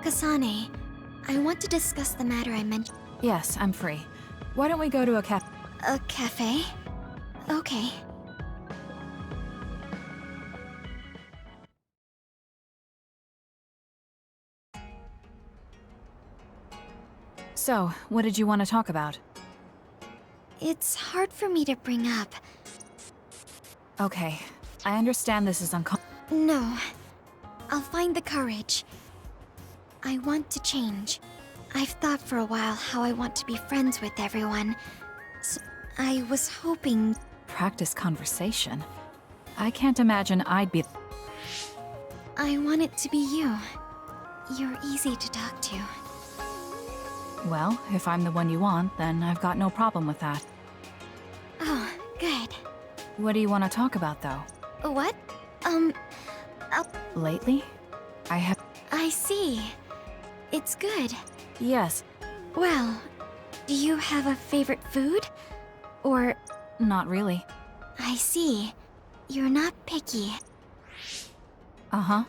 Kasane, I want to discuss the matter I mentioned. Yes, I'm free. Why don't we go to a A cafe? Okay. So, what did you want to talk about? It's hard for me to bring up. Okay, I understand this is No. I'll find the courage. I want to change. I've thought for a while how I want to be friends with everyone. So I was hoping... Practice conversation? I can't imagine I'd be... I want it to be you. You're easy to talk to. Well, if I'm the one you want, then I've got no problem with that. Oh, good. What do you want to talk about, though? What? Lately? I see. It's good. Yes. Well, do you have a favorite food? Or... Not really. I see. You're not picky. Uh-huh.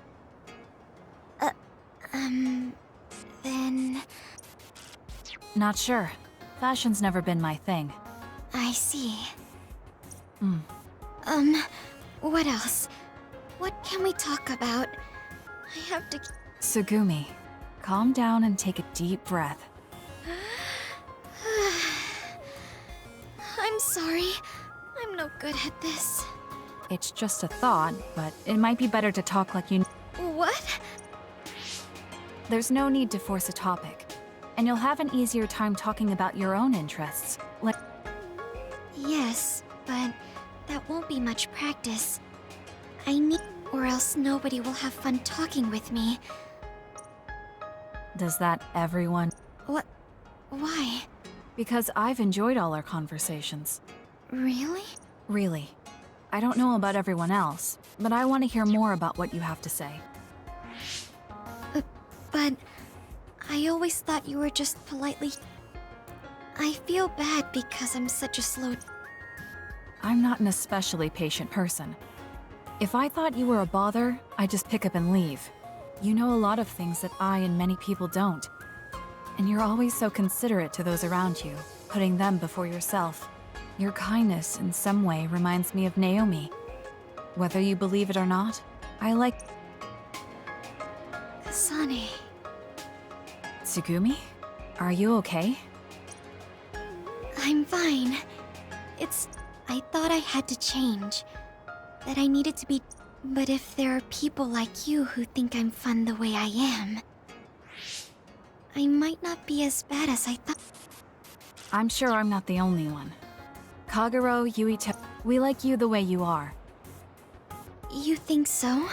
Then... Not sure. Fashion's never been my thing. I see. Hmm. What else? What can we talk about? I have to... Tsugumi, calm down and take a deep breath. I'm sorry. I'm no good at this. It's just a thought, but it might be better to talk like you... What? There's no need to force a topic. And you'll have an easier time talking about your own interests. Like... Yes, but that won't be much practice. I need... or else nobody will have fun talking with me. Does that everyone... What? Why? Because I've enjoyed all our conversations. Really? Really. I don't know about everyone else, but I want to hear more about what you have to say. But... I always thought you were just politely... I feel bad because I'm such a slow... I'm not an especially patient person. If I thought you were a bother, I'd just pick up and leave. You know a lot of things that I and many people don't. And you're always so considerate to those around you, putting them before yourself. Your kindness, in some way, reminds me of Naomi. Whether you believe it or not, I like... Kasane... Tsugumi? Are you okay? I'm fine. It's... I thought I had to change. That I needed to be... But if there are people like you who think I'm fun the way I am... I might not be as bad as I thought. I'm sure I'm not the only one. Kagero, Yuito, we like you the way you are. You think so?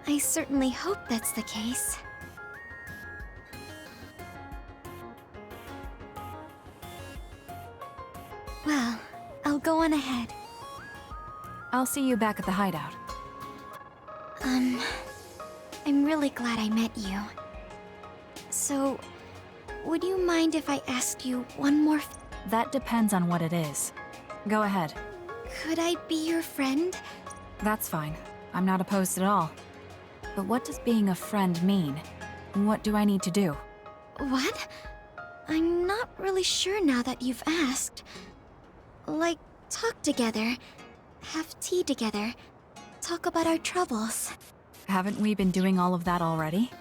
I certainly hope that's the case. Well, I'll go on ahead. I'll see you back at the hideout. I'm really glad I met you. So, would you mind if I asked you one more That depends on what it is. Go ahead. Could I be your friend? That's fine. I'm not opposed at all. But what does being a friend mean? What do I need to do? What? I'm not really sure now that you've asked. Like, talk together, have tea together, talk about our troubles. Haven't we been doing all of that already?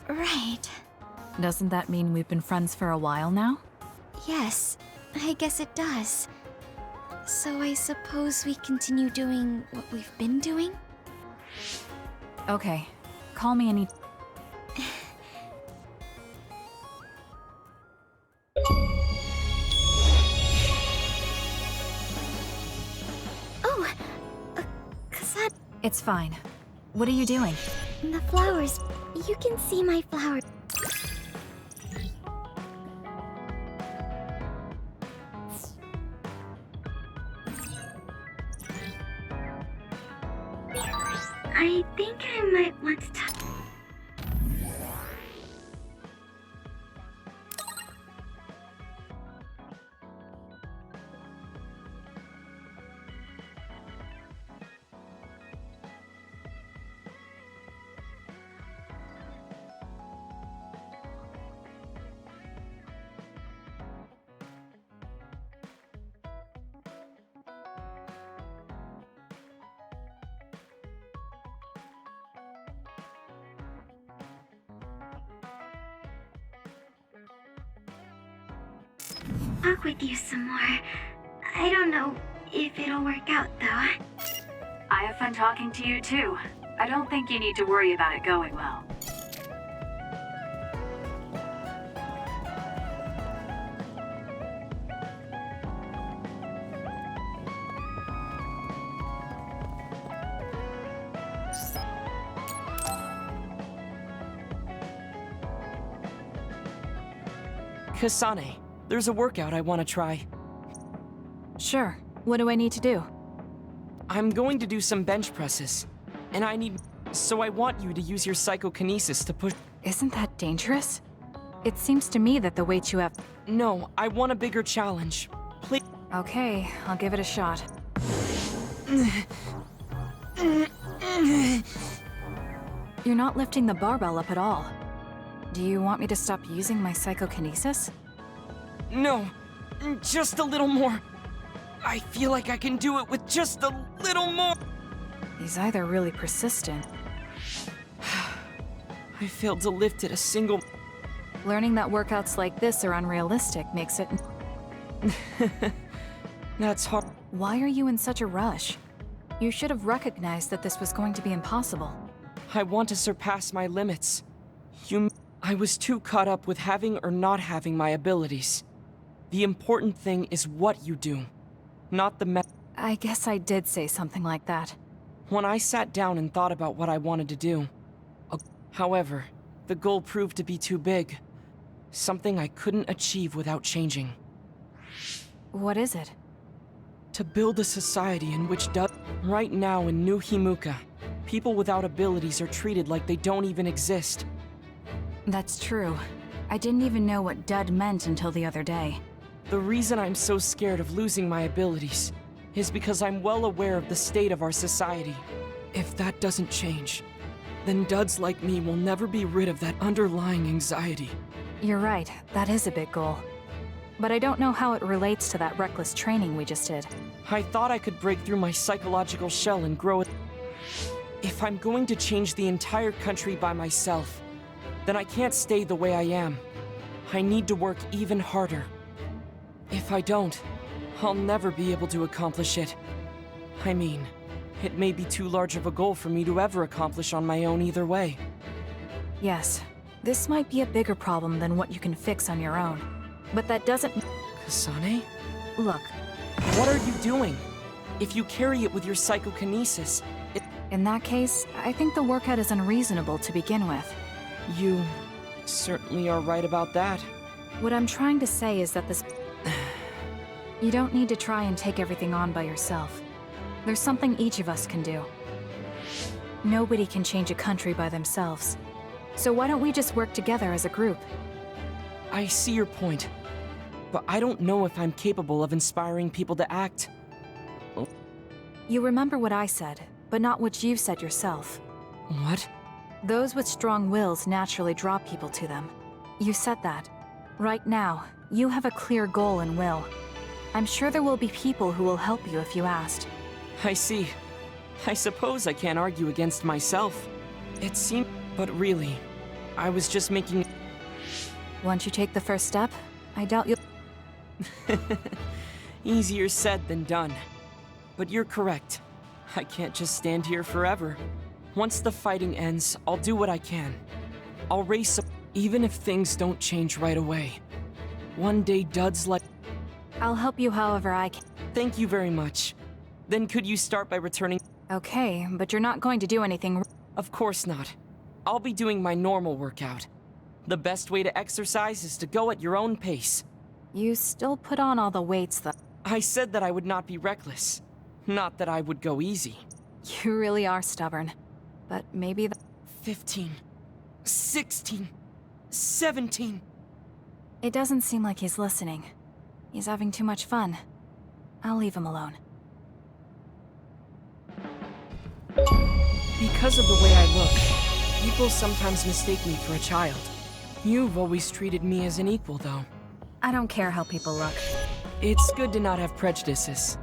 Right. Doesn't that mean we've been friends for a while now? Yes, I guess it does. So I suppose we continue doing what we've been doing? Okay. Call me any... Oh! Kasane... It's fine. What are you doing? The flowers. You can see my flowers. I think I might want to talk. talk with you some more. I don't know if it'll work out, though. I have fun talking to you too. I don't think you need to worry about it going well. Kasane, there's a workout I want to try. Sure. What do I need to do? I'm going to do some bench presses, and so I want you to use your psychokinesis to push. Isn't that dangerous? It seems to me that the weight you have... No, I want a bigger challenge. Please. Okay, I'll give it a shot. You're not lifting the barbell up at all. Do you want me to stop using my psychokinesis? No, just a little more. I feel like I can do it with just a little more. He's either really persistent. I failed to lift it a single... Learning that workouts like this are unrealistic makes it... That's hard. Why are you in such a rush? You should have recognized that this was going to be impossible. I want to surpass my limits. I was too caught up with having or not having my abilities. The important thing is what you do, not the I guess I did say something like that. When I sat down and thought about what I wanted to do. However, the goal proved to be too big. Something I couldn't achieve without changing. What is it? To build a society in which right now in New Himuka, people without abilities are treated like they don't even exist. That's true. I didn't even know what dud meant until the other day. The reason I'm so scared of losing my abilities is because I'm well aware of the state of our society. If that doesn't change, then duds like me will never be rid of that underlying anxiety. You're right, that is a big goal. But I don't know how it relates to that reckless training we just did. I thought I could break through my psychological shell and grow it. If I'm going to change the entire country by myself, then I can't stay the way I am. I need to work even harder. If I don't, I'll never be able to accomplish it. I mean, it may be too large of a goal for me to ever accomplish on my own either way. Yes, this might be a bigger problem than what you can fix on your own. But that doesn't... Kasane? Look. What are you doing? If you carry it with your psychokinesis, In that case, I think the workout is unreasonable to begin with. You certainly are right about that. What I'm trying to say is that this... You don't need to try and take everything on by yourself. There's something each of us can do. Nobody can change a country by themselves. So why don't we just work together as a group? I see your point, but I don't know if I'm capable of inspiring people to act. You remember what I said, but not what you said yourself. What? Those with strong wills naturally draw people to them. You said that. Right now, you have a clear goal and will. I'm sure there will be people who will help you if you asked. I see. I suppose I can't argue against myself. It seemed... But really, I was just making... Once you take the first step, I doubt you'll... Easier said than done. But you're correct. I can't just stand here forever. Once the fighting ends, I'll do what I can. I'll race up, even if things don't change right away. One day duds like... I'll help you however I can. Thank you very much. Then could you start by returning... Okay, but you're not going to do anything... Of course not. I'll be doing my normal workout. The best way to exercise is to go at your own pace. You still put on all the weights, though. I said that I would not be reckless. Not that I would go easy. You really are stubborn. But maybe 15, 16, 17. It doesn't seem like he's listening. He's having too much fun. I'll leave him alone. Because of the way I look, people sometimes mistake me for a child. You've always treated me as an equal, though. I don't care how people look. It's good to not have prejudices.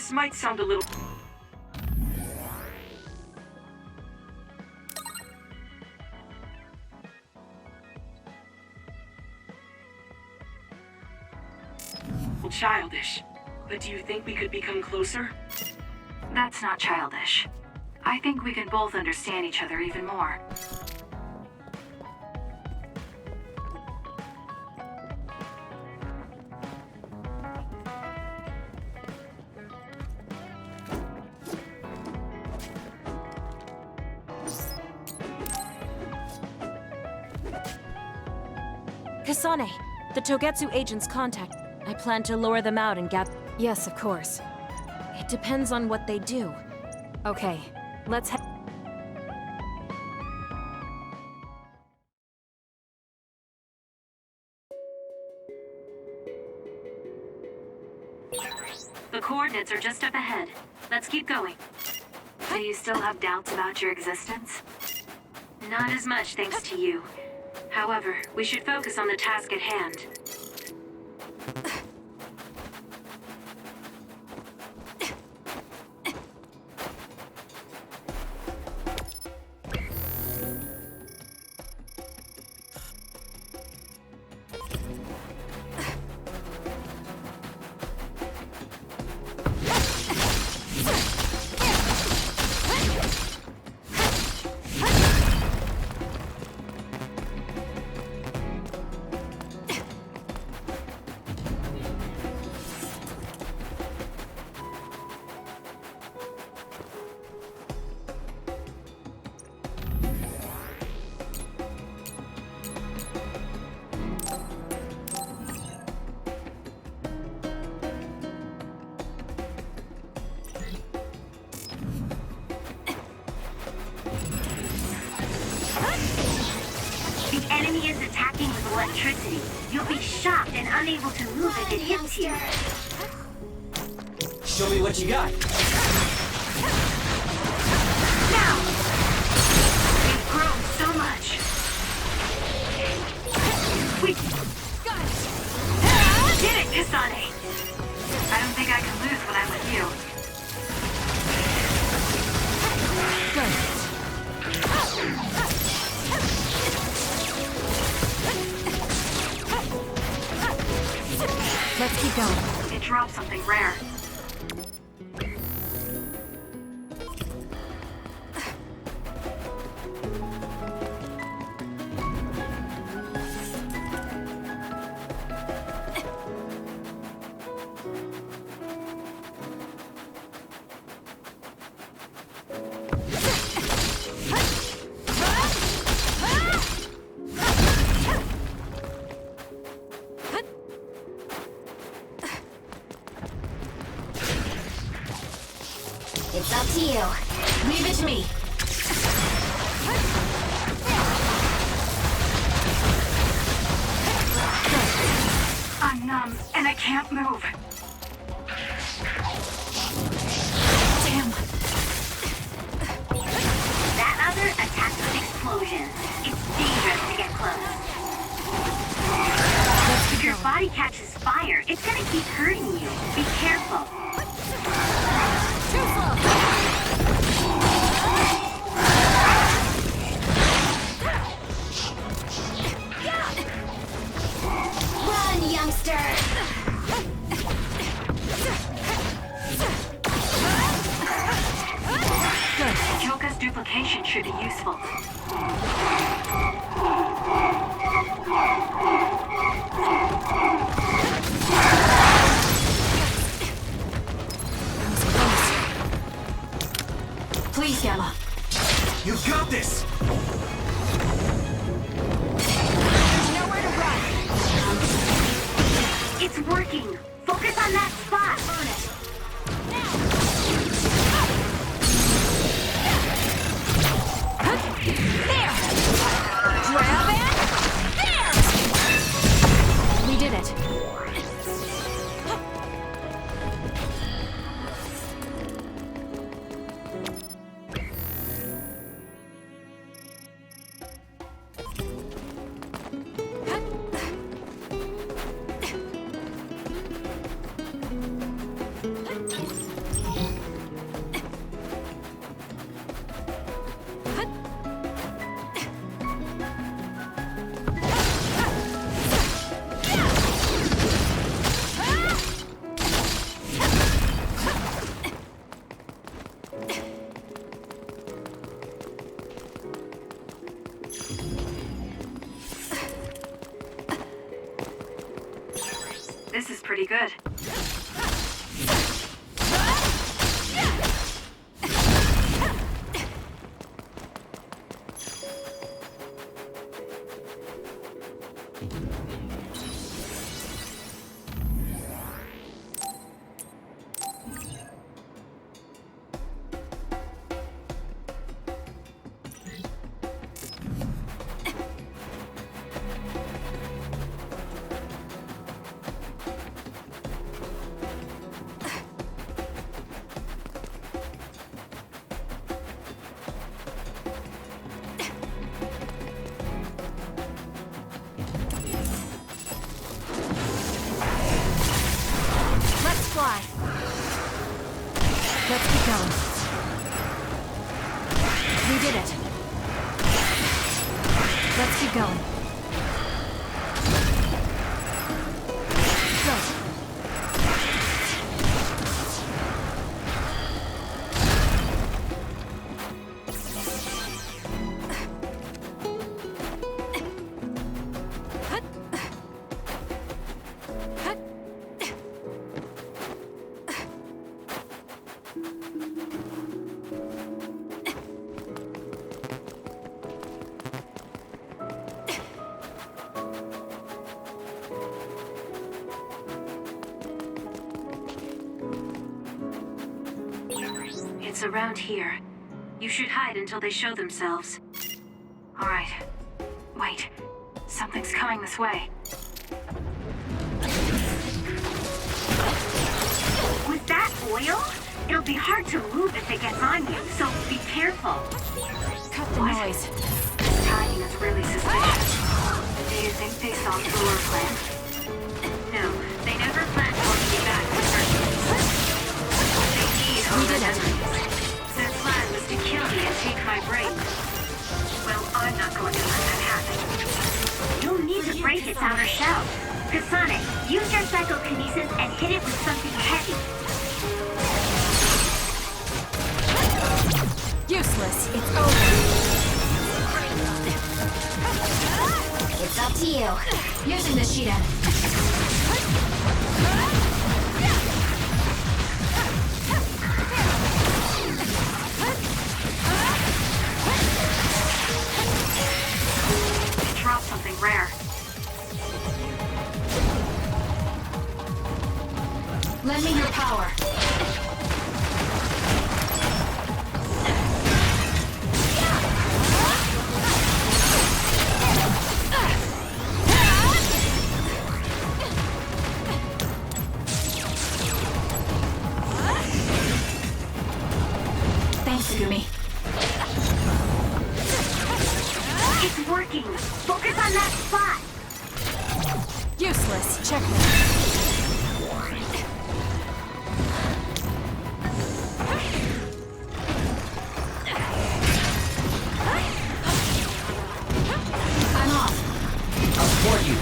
This might sound a little... childish, but do you think we could become closer? That's not childish. I think we can both understand each other even more. Kasane, the Togetsu agent's contact. I plan to lure them out and Yes, of course. It depends on what they do. Okay, let's head. The coordinates are just up ahead. Let's keep going. Do you still have doubts about your existence? Not as much thanks to you. However, we should focus on the task at hand. The enemy is attacking with electricity. You'll be shocked and unable to move if it hits you. Show me what you got. Now! We've grown so much. We did it, Kasane! I don't think I can lose when I'm with you. Let's keep going. It dropped something rare. It's up to you. Leave it to me. I'm numb, and I can't move. Damn. That other attacks with explosions. It's dangerous to get close. If your body catches fire, it's gonna keep hurting you. Be careful. Run, youngster! Joka's duplication should be useful. Please, Gamma. You got this! Nowhere to run. It's working. Focus on that spot. On it. There! Grab it! There! We did it. pretty good. Fly. Let's keep going. We did it. Let's keep going. Go. It's around here. You should hide until they show themselves. Alright. Wait. Something's coming this way. With that oil, it'll be hard to move if it gets on you, so be careful. Cut the noise. This timing is really suspicious. Do you think they saw through our plan? No, they never planned for me back in the first place. They need all the memories. Their plan was to kill me and take my brain. Well, I'm not going to let that happen. You'll need to break its outer shell. Kasane, use your psychokinesis and hit it with something heavy. Useless. It's over. It's up to you. Using the Sheeta. Drop something rare. Lend me your power. Thanks, Gumi. It's working. Focus on that spot. Useless. Checkmate. I'm off. I'll support you.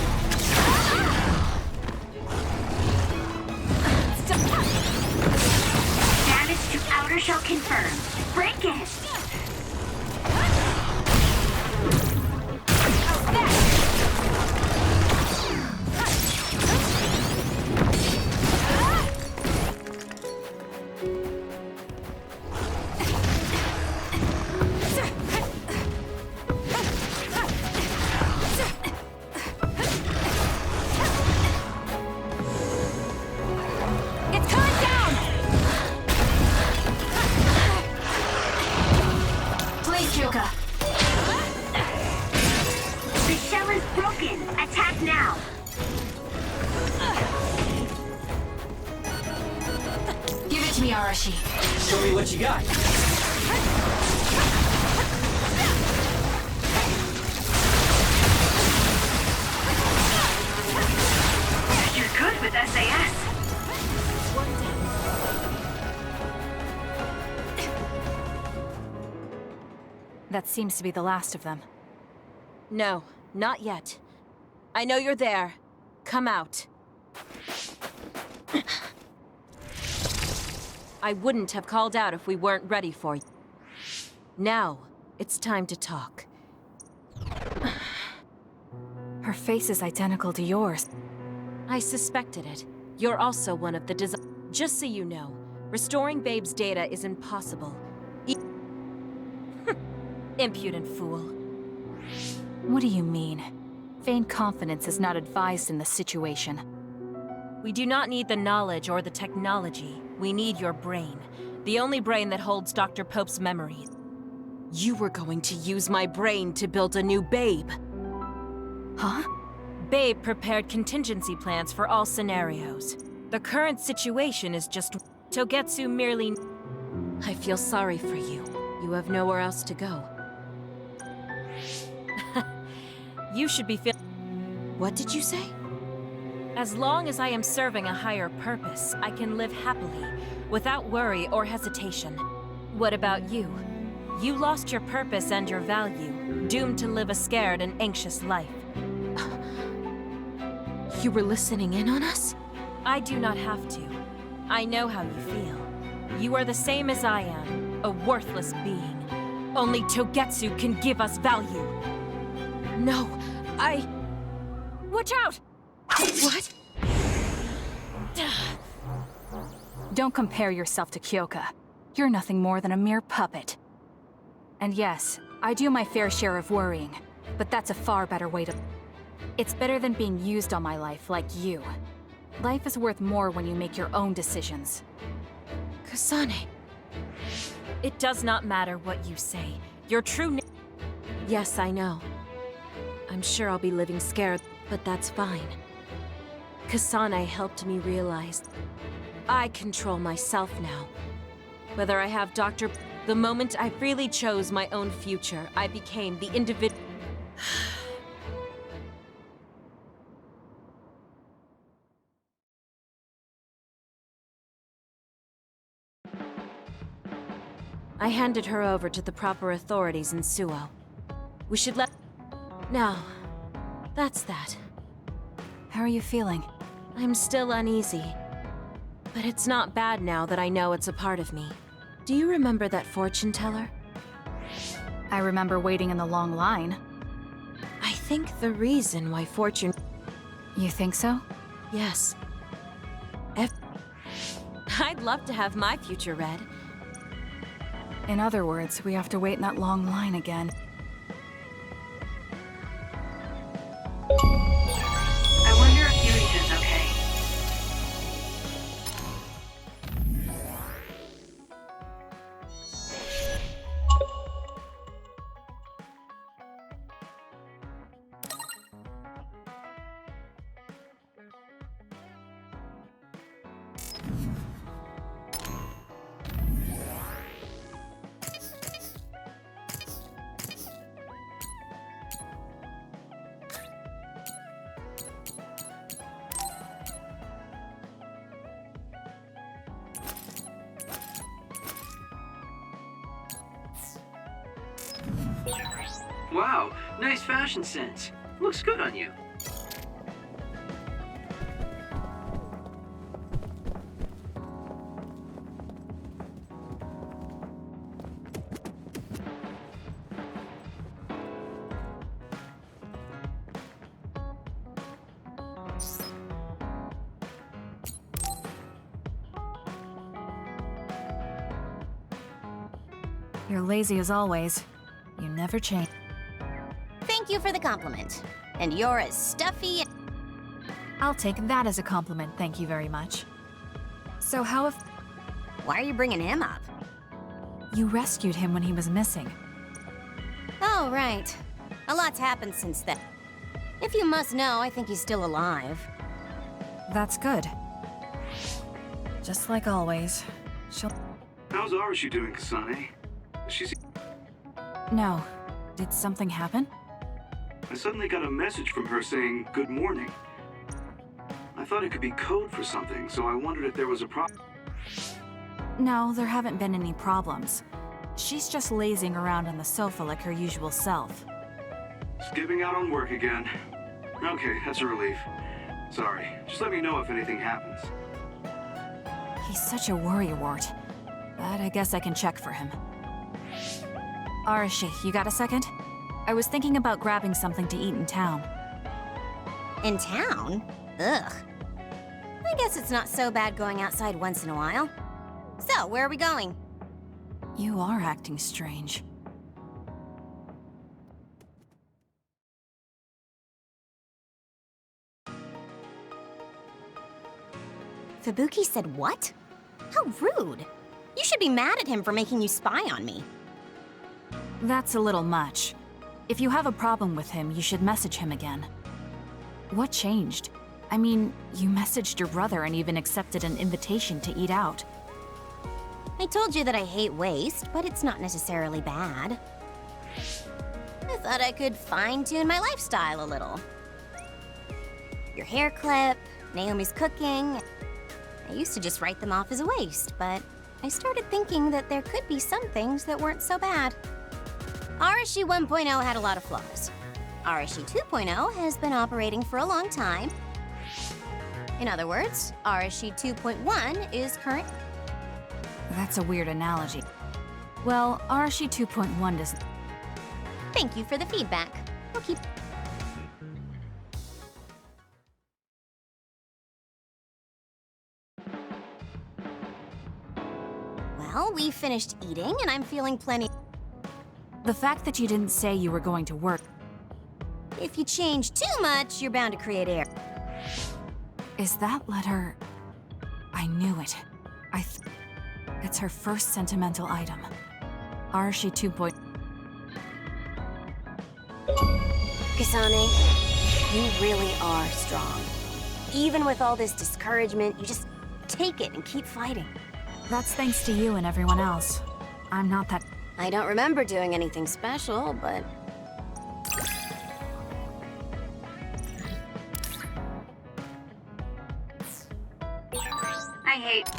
Damage to outer shell confirmed. Break it. It's coming down! Please, Kyoka. The shell is broken. Attack now. Give it to me, Arashi. Show me what you got. You're good with SAS. That seems to be the last of them. No, not yet. I know you're there. Come out. I wouldn't have called out if we weren't ready for you. Now, it's time to talk. Her face is identical to yours. I suspected it. You're also one of the Just so you know, restoring Babe's data is impossible. Impudent fool. What do you mean? Vain confidence is not advised in this situation. We do not need the knowledge or the technology. We need your brain. The only brain that holds Dr. Pope's memories. You were going to use my brain to build a new Babe. Huh? Babe prepared contingency plans for all scenarios. The current situation is just... Togetsu merely... I feel sorry for you. You have nowhere else to go. You should be What did you say? As long as I am serving a higher purpose, I can live happily, without worry or hesitation. What about you? You lost your purpose and your value, doomed to live a scared and anxious life. You were listening in on us? I do not have to. I know how you feel. You are the same as I am, a worthless being. Only Togetsu can give us value. No, Watch out! What? Don't compare yourself to Kyoka. You're nothing more than a mere puppet. And yes, I do my fair share of worrying, but that's a far better way to... It's better than being used on my life like you. Life is worth more when you make your own decisions. Kasane. It does not matter what you say. Your true Yes, I know. I'm sure I'll be living scared, but that's fine. Kasane helped me realize I control myself now. Whether I have Dr. The moment I freely chose my own future, I became the individual. I handed her over to the proper authorities in Suo. We should let... Now, that's that. How are you feeling? I'm still uneasy. But it's not bad now that I know it's a part of me. Do you remember that fortune teller? I remember waiting in the long line. I think the reason why fortune... You think so? Yes. I'd love to have my future read. In other words, we have to wait in that long line again. I wonder if Yurita's okay. Wow, nice fashion sense. Looks good on you. You're lazy as always. You never change. Thank you for the compliment. And you're as stuffy... I'll take that as a compliment, thank you very much. So how if... Why are you bringing him up? You rescued him when he was missing. Oh, right. A lot's happened since then. If you must know, I think he's still alive. That's good. Just like always. She'll... How's Arashi doing, Kasane? She's... No. Did something happen? I suddenly got a message from her saying, good morning. I thought it could be code for something, so I wondered if there was a problem. No, there haven't been any problems. She's just lazing around on the sofa like her usual self. Skipping out on work again. Okay, that's a relief. Sorry, just let me know if anything happens. He's such a worrywart. But I guess I can check for him. Arashi, you got a second? I was thinking about grabbing something to eat in town. In town? Ugh. I guess it's not so bad going outside once in a while. So, where are we going? You are acting strange. Fubuki said what? How rude. You should be mad at him for making you spy on me. That's a little much. If you have a problem with him, you should message him again. What changed? I mean, you messaged your brother and even accepted an invitation to eat out. I told you that I hate waste, but it's not necessarily bad. I thought I could fine-tune my lifestyle a little. Your hair clip, Naomi's cooking. I used to just write them off as a waste, but I started thinking that there could be some things that weren't so bad. Arashi 1.0 had a lot of flaws. Arashi 2.0 has been operating for a long time. In other words, Arashi 2.1 is current. That's a weird analogy. Well, Arashi 2.1 doesn't... Thank you for the feedback. We'll keep... Well, we finished eating, and I'm feeling plenty... The fact that you didn't say you were going to work... If you change too much, you're bound to create error. Is that letter... I knew it. It's her first sentimental item. Arashi 2. Kasane, you really are strong. Even with all this discouragement, you just take it and keep fighting. That's thanks to you and everyone else. I'm not that... I don't remember doing anything special, but... I hate...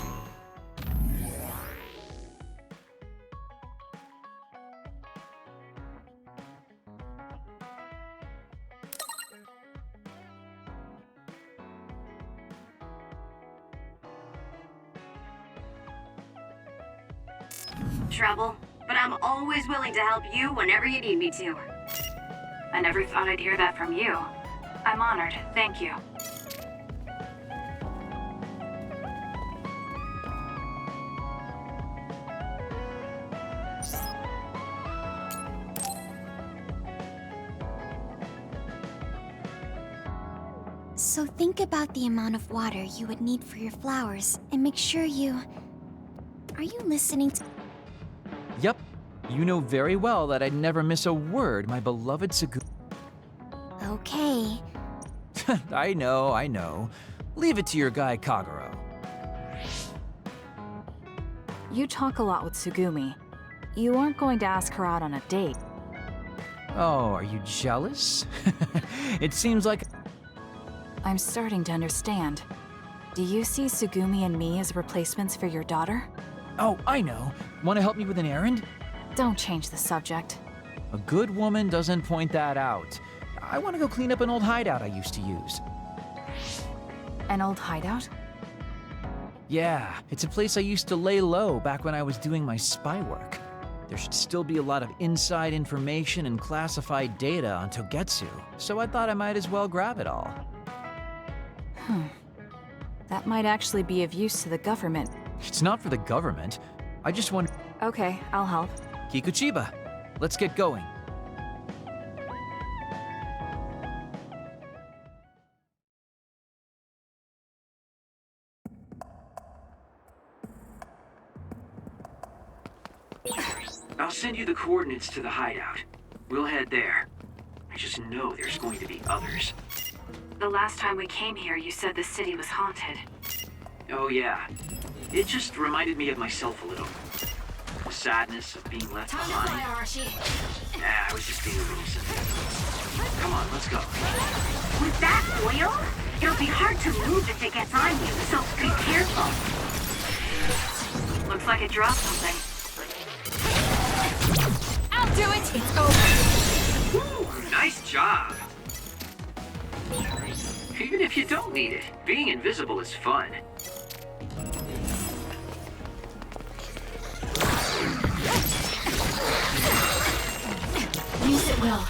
Trouble, but I'm always willing to help you whenever you need me to. I never thought I'd hear that from you. I'm honored, thank you. So think about the amount of water you would need for your flowers, and make sure you... Are you listening to... Yep. You know very well that I'd never miss a word, my beloved Sugu. Okay. I know. Leave it to your guy Kagero. You talk a lot with Tsugumi. You aren't going to ask her out on a date. Oh, are you jealous? It seems like... I'm starting to understand. Do you see Tsugumi and me as replacements for your daughter? Oh, I know. Want to help me with an errand? Don't change the subject. A good woman doesn't point that out. I want to go clean up an old hideout I used to use. An old hideout? Yeah, it's a place I used to lay low back when I was doing my spy work. There should still be a lot of inside information and classified data on Togetsu, so I thought I might as well grab it all. That might actually be of use to the government. It's not for the government. I just want... Okay, I'll help. Kikuchiba, let's get going. I'll send you the coordinates to the hideout. We'll head there. I just know there's going to be others. The last time we came here, you said the city was haunted. Oh yeah. It just reminded me of myself a little. The sadness of being left behind. I was just being a little silly. Come on, let's go. With that oil, it'll be hard to move if it gets on you, so be careful. Looks like it dropped something. I'll do it! It's over! Ooh, nice job. Even if you don't need it, being invisible is fun. Use it well.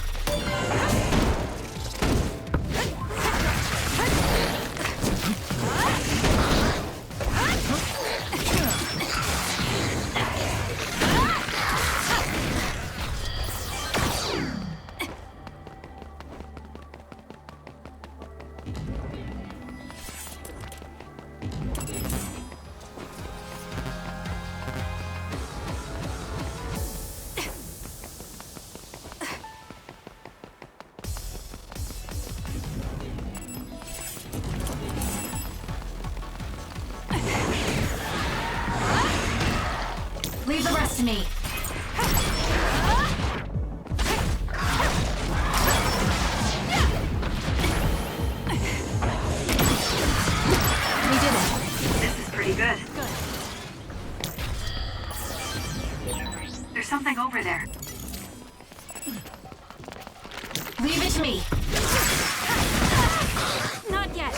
the rest of me. We did it. This is pretty good. There's something over there. Leave it to me. Not yet.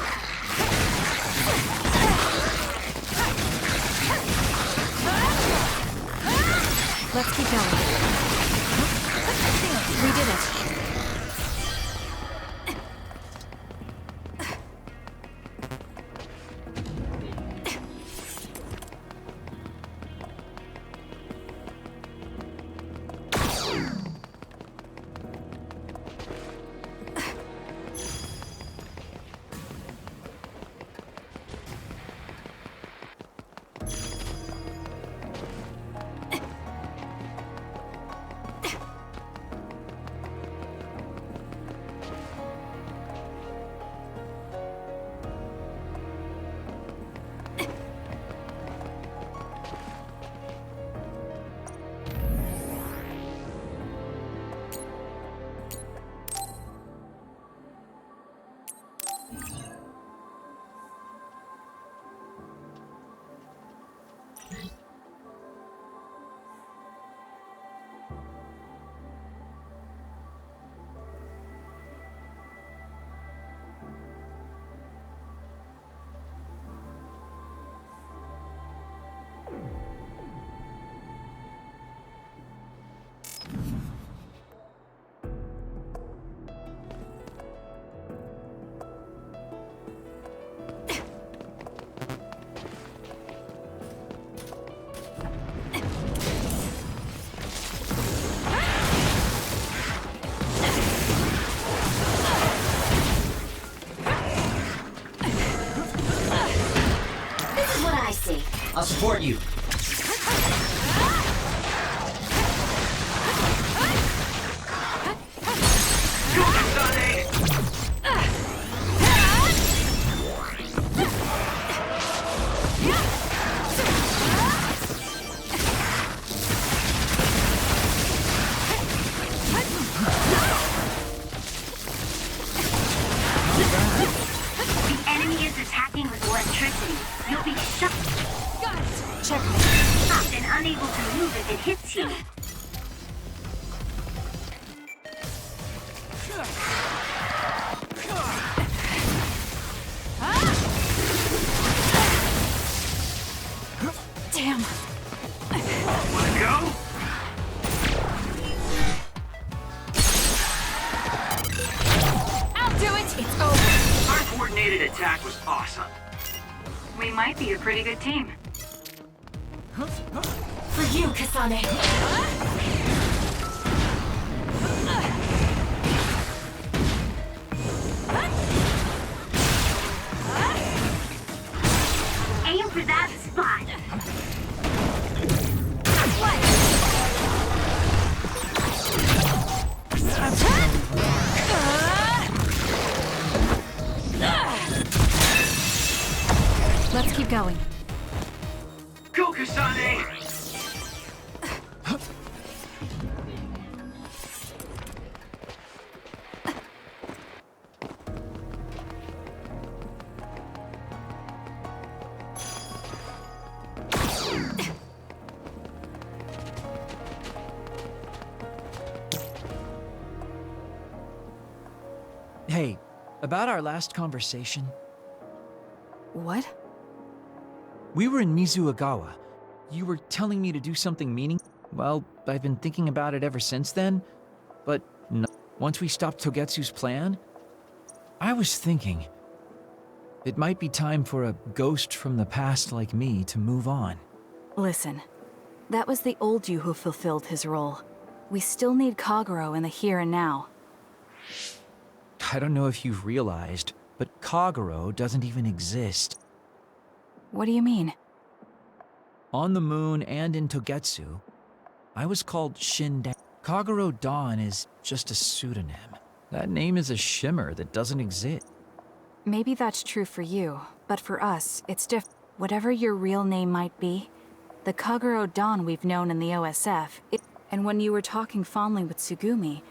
Let's keep going. We did it. I'll support you. Go, Kasane! The enemy is attacking with electricity. You'll be shot. Checkmate. Stopped and unable to move if it hits you. Damn. Wanna go? I'll do it. It's over. Our coordinated attack was awesome. We might be a pretty good team. For you, Kasane. Aim for that spot. Let's keep going. Go, Kasane! Hey, about our last conversation, What? we were in Mizuagawa. You were telling me to do something meaningful. Well, I've been thinking about it ever since then, but no. Once we stopped Togetsu's plan, I was thinking it might be time for a ghost from the past like me to move on. Listen, that was the old you who fulfilled his role. We still need Kagero in the here and now. I don't know if you've realized, but Kagero doesn't even exist. What do you mean? On the moon and in Togetsu, I was called Shindan. Kagero Dawn is just a pseudonym. That name is a shimmer that doesn't exist. Maybe that's true for you, but for us, it's different. Whatever your real name might be, The Kagero Dawn we've known in the OSF. And when you were talking fondly with Tsugumi,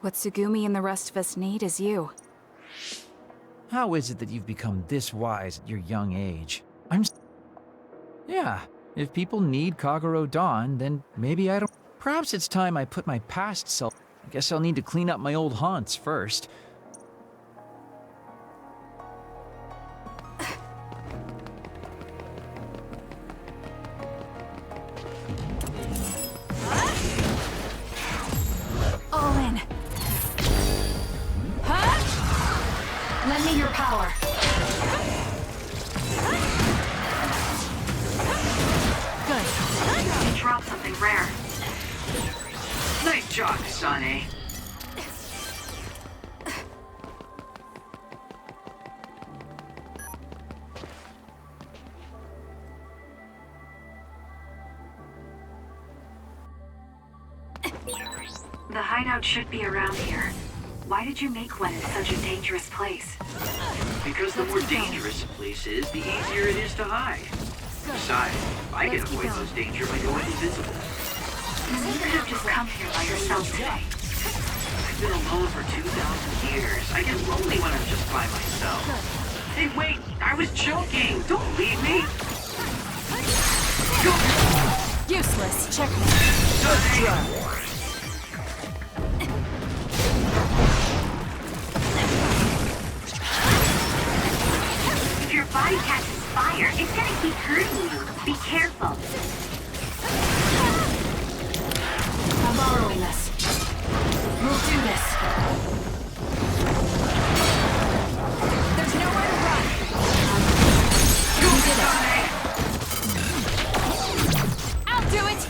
what Tsugumi and the rest of us need is you. How is it that you've become this wise at your young age? Yeah, if people need Kagero Dawn, then maybe I don't... Perhaps it's time I put my past self... I guess I'll need to clean up my old haunts first. All in. Huh? Lend me your power. You dropped something rare. Nice job, Kasane. The hideout should be around here. Why did you make one in such a dangerous place? Because the more dangerous a place is, the easier it is to hide. Besides, I can avoid those danger by going invisible. You could have just come here by yourself today. I've been alone for 2,000 years. I get lonely when I'm just by myself. Hey, wait! I was joking! Don't leave me! Useless. Checkmate. If your body catches fire, it's gonna keep hurting you. Be careful. I'm borrowing this. We'll do this. There's nowhere to run. We did it. I'll do it.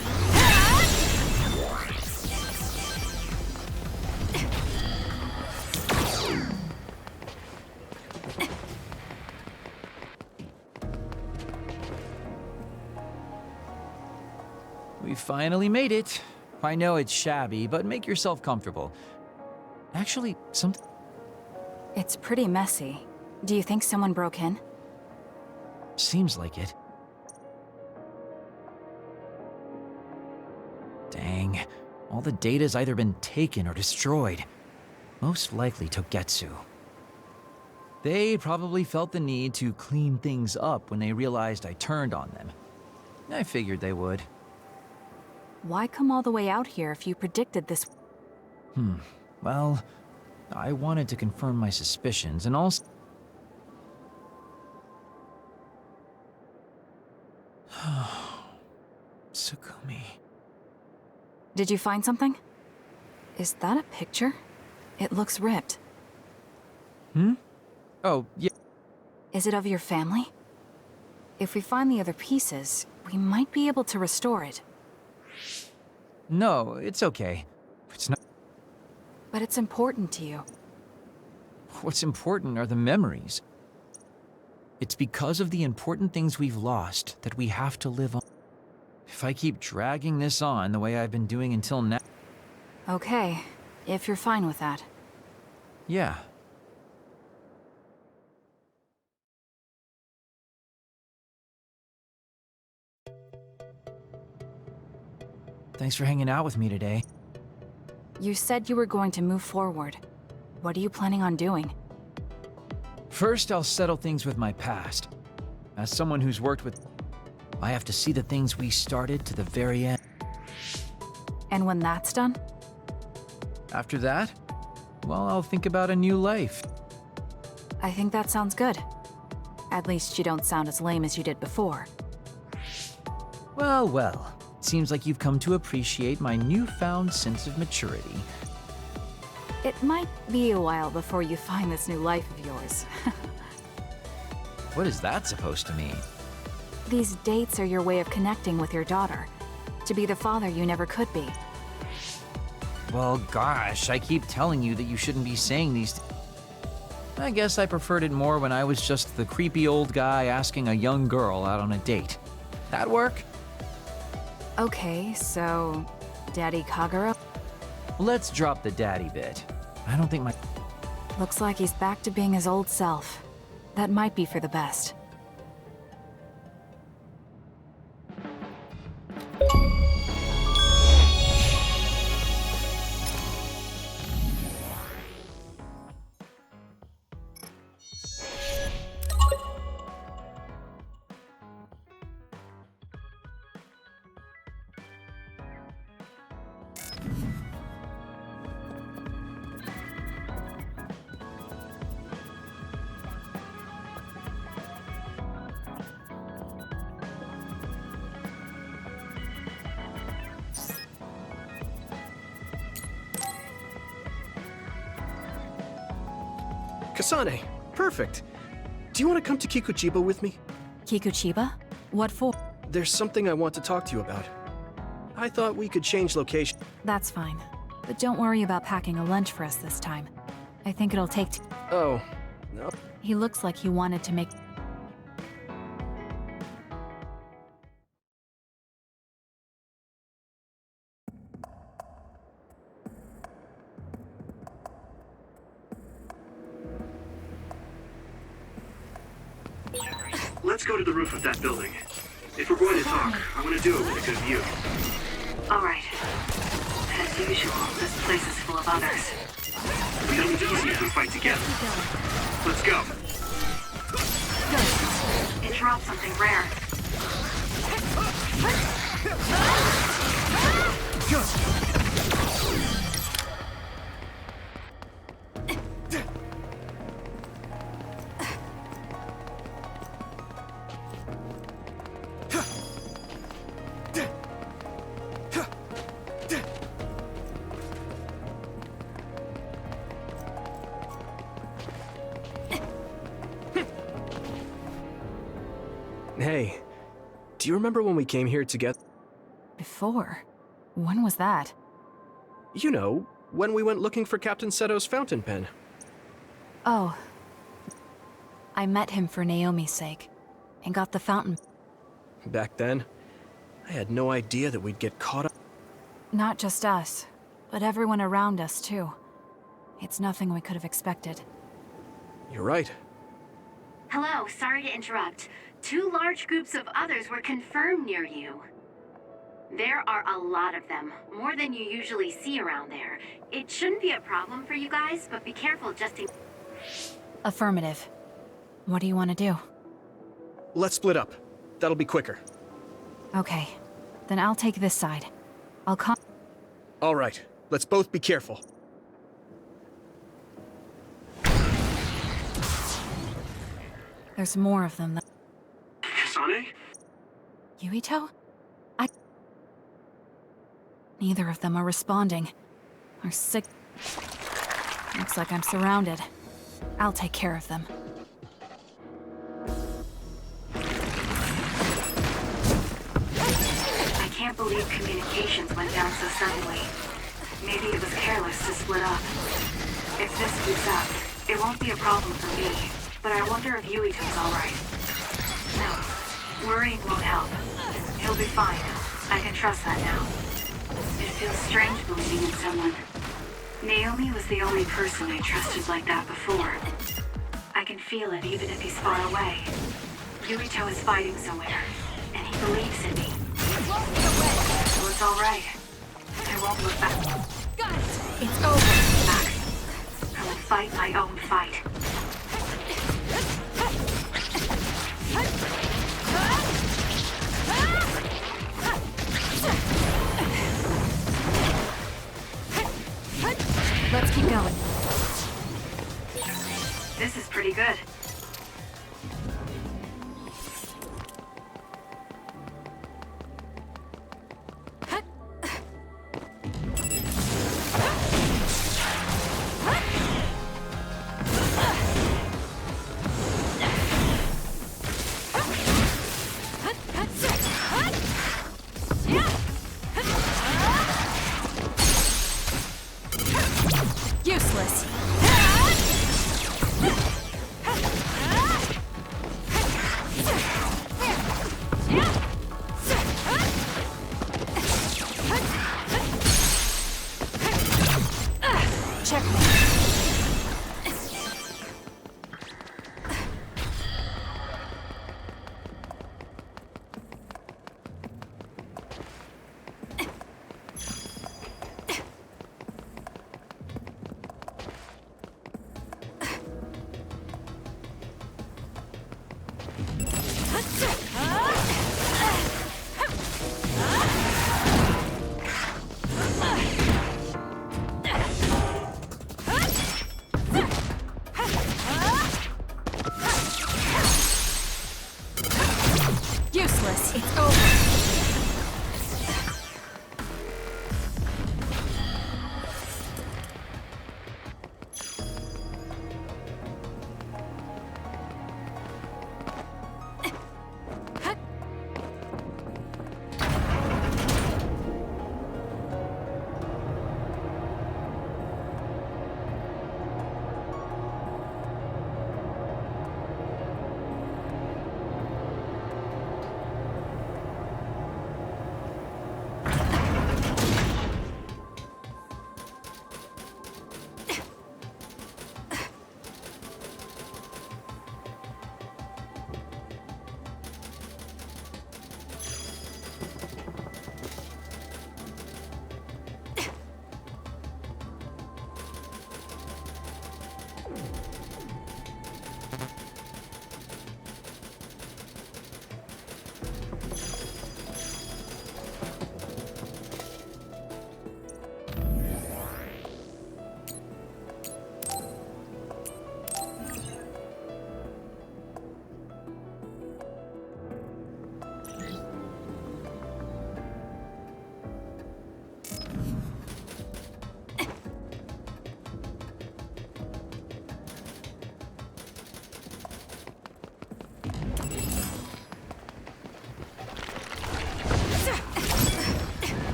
We finally made it. I know it's shabby, but make yourself comfortable. Actually, It's pretty messy. Do you think someone broke in? seems like it. Dang. All the data's either been taken or destroyed. Most likely Togetsu. They probably felt the need to clean things up when they realized I turned on them. I figured they would. Why come all the way out here if you predicted this? Well, I wanted to confirm my suspicions and also... Tsugumi. Did you find something? Is that a picture? It looks ripped. Oh, yeah. Is it of your family? If we find the other pieces, we might be able to restore it. No, it's okay. It's not... But it's important to you. What's important are the memories. It's because of the important things we've lost that we have to live on. If I keep dragging this on the way I've been doing until now... Okay, if you're fine with that. Yeah. Thanks for hanging out with me today. You said you were going to move forward. What are you planning on doing? First, I'll settle things with my past. As someone who's worked with... I have to see the things we started to the very end. And when that's done? After that, well, I'll think about a new life. I think that sounds good. At least you don't sound as lame as you did before. Well, well. Seems like you've come to appreciate my newfound sense of maturity. It might be a while before you find this new life of yours. What is that supposed to mean? These dates are your way of connecting with your daughter. To be the father you never could be. Well, gosh, I keep telling you that you shouldn't be saying these I guess I preferred it more when I was just the creepy old guy asking a young girl out on a date. That work? Okay, so... Daddy Kagero? Let's drop the daddy bit. I don't think my... Looks like he's back to being his old self. That might be for the best. Kasane, perfect. Do you want to come to Kikuchiba with me? Kikuchiba? What for? There's something I want to talk to you about. I thought we could change location. That's fine. But don't worry about packing a lunch for us this time. I think it'll take Oh, no. He looks like he wanted to make... Let's go to the roof of that building. If we're going to talk, I want to do it with a good view. All right. As usual, this place is full of others. It'll be easy if we fight together. Let's go. It dropped something rare. Hey, do you remember when we came here together? Before? When was that? You know, when we went looking for Captain Seto's fountain pen. Oh. I met him for Naomi's sake, and got the fountain. Back then, I had no idea that we'd get caught up. Not just us, but everyone around us, too. It's nothing we could have expected. You're right. Hello, sorry to interrupt. 2 large groups of others were confirmed near you. There are a lot of them, more than you usually see around there. It shouldn't be a problem for you guys, but be careful just in... Affirmative. What do you want to do? Let's split up. That'll be quicker. Okay. Then I'll take this side. I'll come... All right, let's both be careful. There's more of them. Kasane? Yuito? Neither of them are responding. Are sick. Looks like I'm surrounded. I'll take care of them. I can't believe communications went down so suddenly. Maybe it was careless to split up. If this keeps up, it won't be a problem for me. But I wonder if Yuito's alright. No, worrying won't help. He'll be fine. I can trust that now. It feels strange believing in someone. Naomi was the only person I trusted like that before. I can feel it even if he's far away. Yuito is fighting somewhere, and he believes in me. So it's alright. I won't look back. Got it! It's over! Back. I will fight my own fight. Let's keep going. This is pretty good. Useless.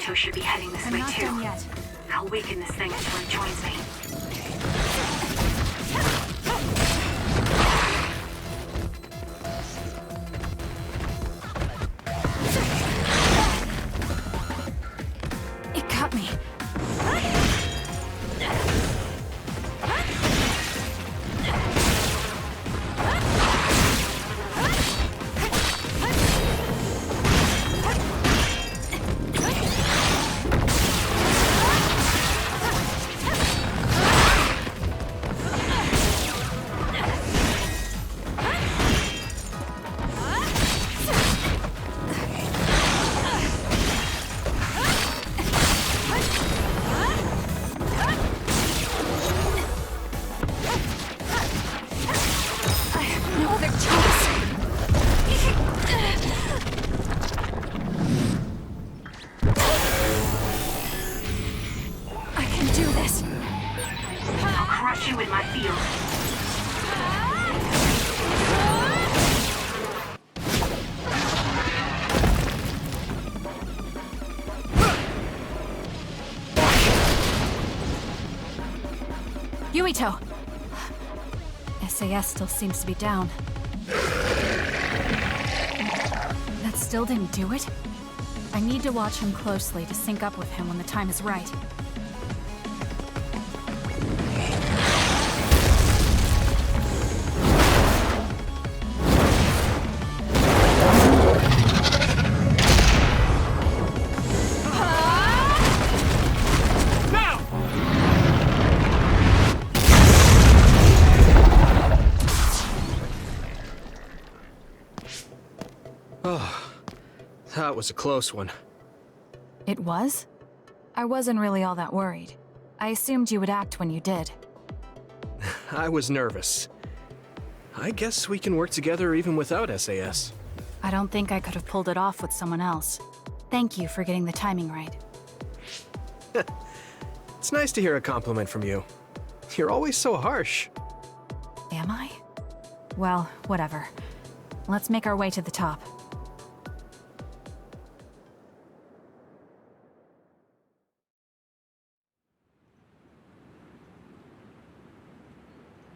Yuito should be heading this way too. Not done yet. I'll weaken this thing until it joins me. It got me. Crush you in my field. Yuito! SAS still seems to be down. That still didn't do it? I need to watch him closely to sync up with him when the time is right. That was a close one. It was? I wasn't really all that worried. I assumed you would act when you did. I was nervous. I guess we can work together even without SAS. I don't think I could have pulled it off with someone else. Thank you for getting the timing right. It's nice to hear a compliment from you. You're always so harsh. Am I? Well, whatever. Let's make our way to the top.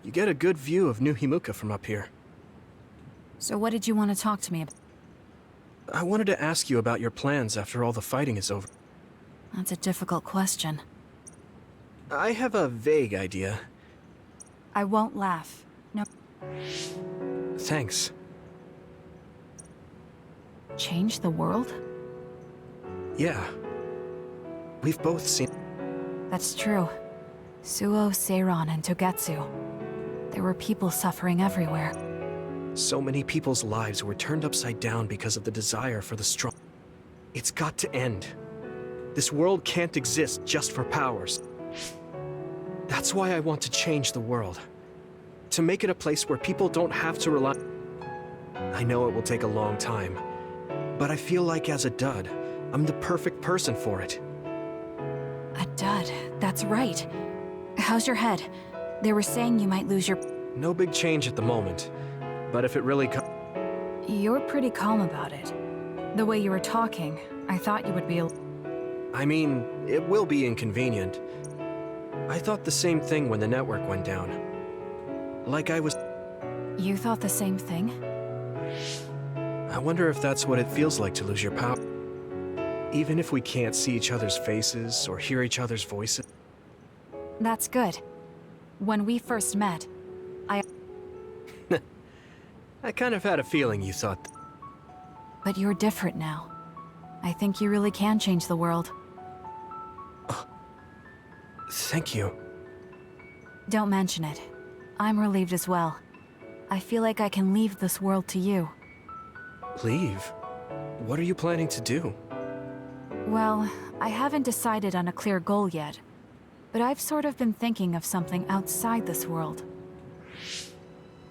You get a good view of New Himuka from up here. So what did you want to talk to me about? I wanted to ask you about your plans after all the fighting is over. That's a difficult question. I have a vague idea. I won't laugh. No. Thanks. Change the world? Yeah. We've both seen... That's true. Suo, Seiran, and Togetsu. There were people suffering everywhere. So many people's lives were turned upside down because of the desire for the strong. It's got to end. This world can't exist just for powers. That's why I want to change the world. To make it a place where people don't have to rely... I know it will take a long time, but I feel like as a dud, I'm the perfect person for it. A dud, that's right. How's your head? They were saying you might lose your... No big change at the moment, but if it really You're pretty calm about it. The way you were talking, I thought you would be I mean, it will be inconvenient. I thought the same thing when the network went down. Like I was... You thought the same thing? I wonder if that's what it feels like to lose your power. Even if we can't see each other's faces or hear each other's voices. That's good. When we first met, I kind of had a feeling you thought... But you're different now. I think you really can change the world. Thank you. Don't mention it. I'm relieved as well. I feel like I can leave this world to you. Leave? What are you planning to do? Well, I haven't decided on a clear goal yet. But I've sort of been thinking of something outside this world.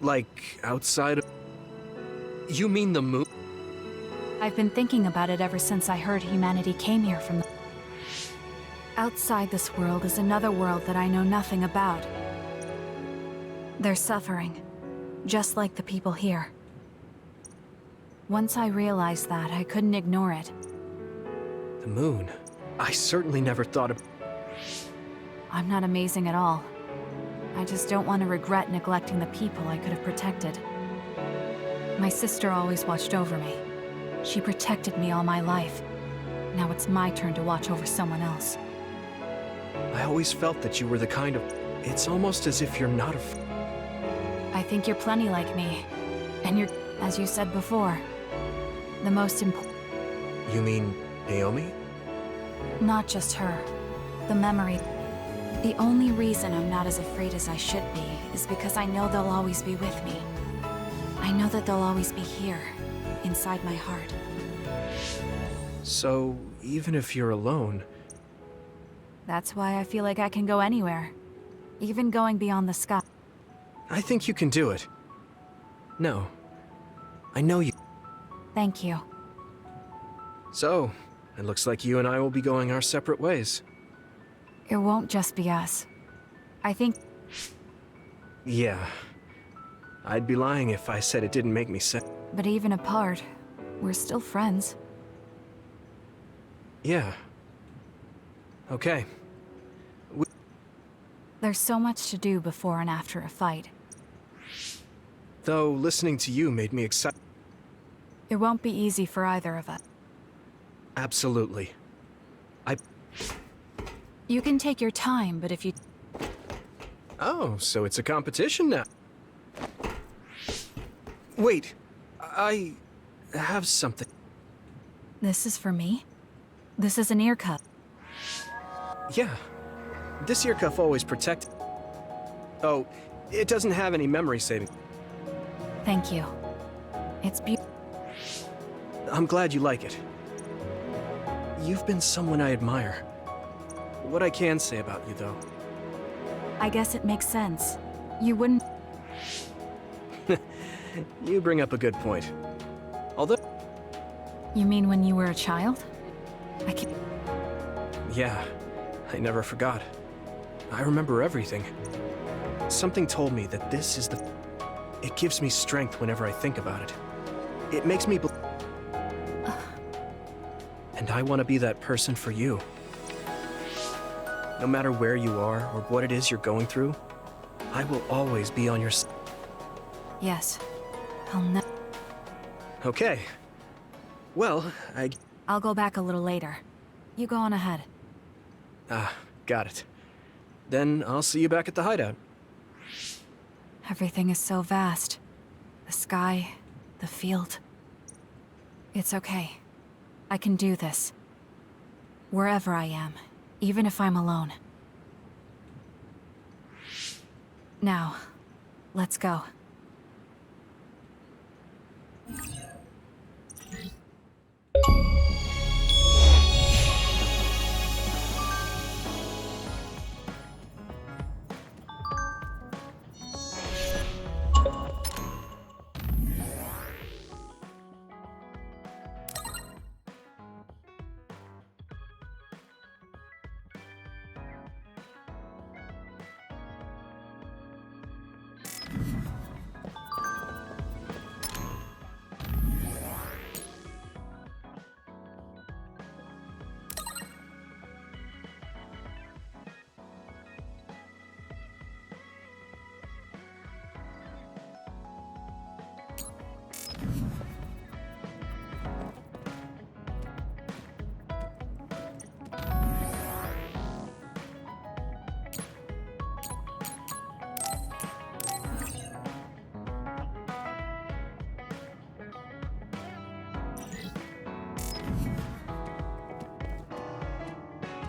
Like, outside of... You mean the moon? I've been thinking about it ever since I heard humanity came here from the... Outside this world is another world that I know nothing about. They're suffering, just like the people here. Once I realized that, I couldn't ignore it. The moon. I certainly never thought of... I'm not amazing at all. I just don't want to regret neglecting the people I could have protected. My sister always watched over me. She protected me all my life. Now it's my turn to watch over someone else. I always felt that you were the kind of... It's almost as if you're not a... I think you're plenty like me. And you're, as you said before, the most important... You mean Naomi? Not just her. The memory. The only reason I'm not as afraid as I should be is because I know they'll always be with me. I know that they'll always be here, inside my heart. So, even if you're alone... That's why I feel like I can go anywhere. Even going beyond the sky. I think you can do it. No. I know you. Thank you. So, it looks like you and I will be going our separate ways. It won't just be us. I think... Yeah. I'd be lying if I said it didn't make me sad. But even apart, we're still friends. Yeah. Okay. There's so much to do before and after a fight. Though, listening to you made me excited. It won't be easy for either of us. Absolutely. You can take your time, but if you... Oh, so it's a competition now. Wait, I have something. This is for me? This is an ear cuff. Yeah. This ear cuff always protects... Oh, it doesn't have any memory saving. Thank you. It's beautiful. I'm glad you like it. You've been someone I admire. What I can say about you, though... I guess it makes sense. You wouldn't... You bring up a good point. Although... You mean when you were a child? I can't... Yeah, I never forgot. I remember everything. Something told me that this is the... It gives me strength whenever I think about it. It makes me believe... And I want to be that person for you. No matter where you are or what it is you're going through, I will always be on your side. Yes. I'll never... Okay. Well, I'll go back a little later. You go on ahead. Ah, got it. Then I'll see you back at the hideout. Everything is so vast. The sky, the field. It's okay. I can do this. Wherever I am, even if I'm alone. Now, let's go.